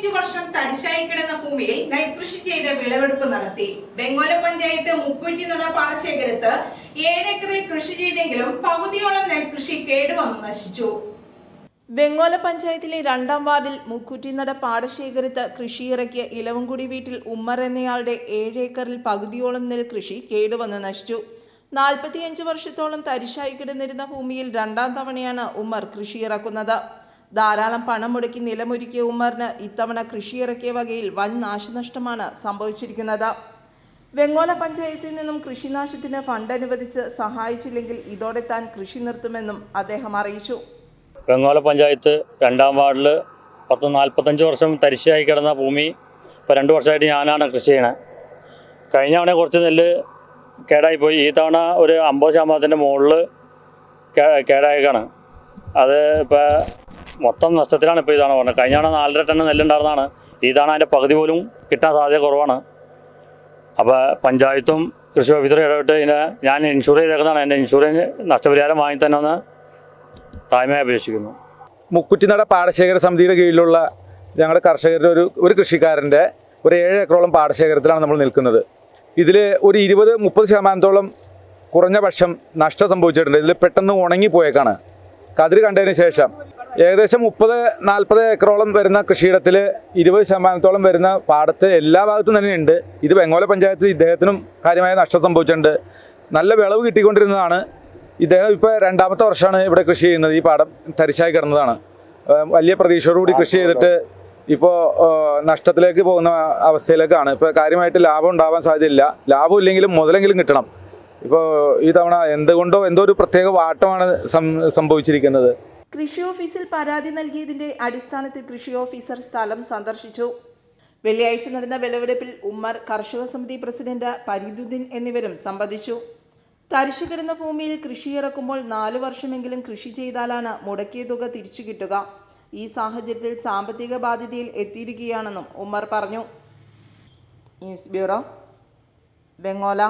45 വർഷം തരിശായി കിടന്ന ഭൂമിയിൽ നെൽകൃഷി ചെയ്ത് വിളവെടുപ്പ് നടത്തി. വെങ്ങോല പഞ്ചായത്ത് മുക്കൂറ്റിനട പാടശേഖരത്ത് 7 ഏക്കറിൽ കൃഷി ചെയ്തെങ്കിലും പകുതിയോളം നെൽകൃഷി കേടുവന്നു നശിച്ചു. വെങ്ങോല പഞ്ചായത്തിലെ 2-ാം വാർഡിൽ മുക്കൂറ്റിനട പാടശേഖരത്ത് കൃഷിയിറക്കിയ ഇലവൻകുടി വീട്ടിൽ ഉമ്മർ എന്നയാളുടെ 7 ഏക്കറിൽ പകുതിയോളം നെൽകൃഷി കേടുവന്ന് നശിച്ചു. 45 വർഷത്തോളം തരിശായി കിടന്നിരുന്ന ഭൂമിയിൽ 2-ാം തവണയാണ് ഉമ്മർ കൃഷിയിറക്കുന്നത്. ധാരാളം പണം മുടക്കി നിലമൊരുക്കിയ ഉമ്മറിന് ഇത്തവണ കൃഷിയിറക്കിയ വകയിൽ വൻ നാശനഷ്ടമാണ് സംഭവിച്ചിരിക്കുന്നത്. വെങ്ങോല പഞ്ചായത്തിൽ നിന്നും കൃഷിനാശത്തിന് ഫണ്ട് അനുവദിച്ച് സഹായിച്ചില്ലെങ്കിൽ ഇതോടെ താൻ കൃഷി നിർത്തുമെന്നും അദ്ദേഹം അറിയിച്ചു. വെങ്ങോല പഞ്ചായത്ത് 2-ാം വാർഡിൽ 45 വർഷം തരിശായി കിടന്ന ഭൂമി ഇപ്പോൾ 2 വർഷമായിട്ട് ഞാനാണ് കൃഷി ചെയ്യണത്. കഴിഞ്ഞ തവണ കുറച്ച് നെല്ല് കേടായിപ്പോയി. ഈ തവണ ഒരു 50% മുകളിൽ കേടായേക്കാണ്. അത് ഇപ്പോൾ മൊത്തം നഷ്ടത്തിലാണ് ഇപ്പോൾ ഇതാണ് പറഞ്ഞത്. കഴിഞ്ഞ തവണ 4.5 ടൺ നെല്ലുണ്ടായിരുന്നതാണ്. ഈ തവണ അതിൻ്റെ പകുതി പോലും കിട്ടാൻ സാധ്യത കുറവാണ്. അപ്പോൾ പഞ്ചായത്തും കൃഷി ഓഫീസറും ഇടപെട്ട് ഇതിനെ ഞാൻ ഇൻഷുർ ചെയ്തേക്കുന്നതാണ്. എൻ്റെ ഇൻഷുറൻസ് നഷ്ടപരിഹാരം വാങ്ങി തന്നെ ഒന്ന് താഴ്മയായി അപേക്ഷിക്കുന്നു. മുക്കുറ്റിനട പാടശേഖര സമിതിയുടെ കീഴിലുള്ള ഞങ്ങളുടെ കർഷകരുടെ ഒരു കൃഷിക്കാരൻ്റെ ഒരു 7 ഏക്കറോളം പാടശേഖരത്തിലാണ് നമ്മൾ നിൽക്കുന്നത്. ഇതിൽ ഒരു 20-30% കുറഞ്ഞ പക്ഷം നഷ്ടം സംഭവിച്ചിട്ടുണ്ട്. ഇതിൽ പെട്ടെന്ന് ഉണങ്ങിപ്പോയേക്കാണ്. കതിര് കണ്ടതിന് ശേഷം ഏകദേശം 30-40 ഏക്കറോളം വരുന്ന കൃഷിയിടത്തിൽ 20% വരുന്ന പാടത്ത് എല്ലാ ഭാഗത്തും തന്നെ ഉണ്ട്. ഇത് വെങ്ങോല പഞ്ചായത്തിൽ ഇദ്ദേഹത്തിനും കാര്യമായ നഷ്ടം സംഭവിച്ചിട്ടുണ്ട്. നല്ല വിളവ് കിട്ടിക്കൊണ്ടിരുന്നതാണ്. ഇദ്ദേഹം ഇപ്പോൾ 2-ാമത്തെ വർഷമാണ് ഇവിടെ കൃഷി ചെയ്യുന്നത്. ഈ പാടം തരിശായി കിടന്നതാണ്. വലിയ പ്രതീക്ഷയോടുകൂടി കൃഷി ചെയ്തിട്ട് ഇപ്പോൾ നഷ്ടത്തിലേക്ക് പോകുന്ന അവസ്ഥയിലേക്കാണ്. ഇപ്പോൾ കാര്യമായിട്ട് ലാഭം ഉണ്ടാവാൻ സാധ്യതയില്ല. ലാഭം ഇല്ലെങ്കിലും മുതലെങ്കിലും കിട്ടണം. ഇപ്പോൾ ഈ തവണ എന്തുകൊണ്ടോ എന്തോ ഒരു പ്രത്യേക വാട്ടമാണ് സംഭവിച്ചിരിക്കുന്നത്. കൃഷി ഓഫീസിൽ പരാതി നൽകിയതിന്റെ അടിസ്ഥാനത്തിൽ കൃഷി ഓഫീസർ സ്ഥലം സന്ദർശിച്ചു. വെള്ളിയാഴ്ച നടന്ന വിളവെടുപ്പിൽ ഉമ്മർ, കർഷക സമിതി പ്രസിഡന്റ് ഫരീദുദ്ദീൻ എന്നിവരും സംബന്ധിച്ചു. തരിശു കിടന്ന ഭൂമിയിൽ കൃഷിയിറക്കുമ്പോൾ 4 വർഷമെങ്കിലും കൃഷി ചെയ്താലാണ് മുടക്കിയ തുക തിരിച്ചു കിട്ടുക. ഈ സാഹചര്യത്തിൽ സാമ്പത്തിക ബാധ്യതയിൽ എത്തിയിരിക്കുകയാണെന്നും ഉമ്മർ പറഞ്ഞു. News bureau, Vengola.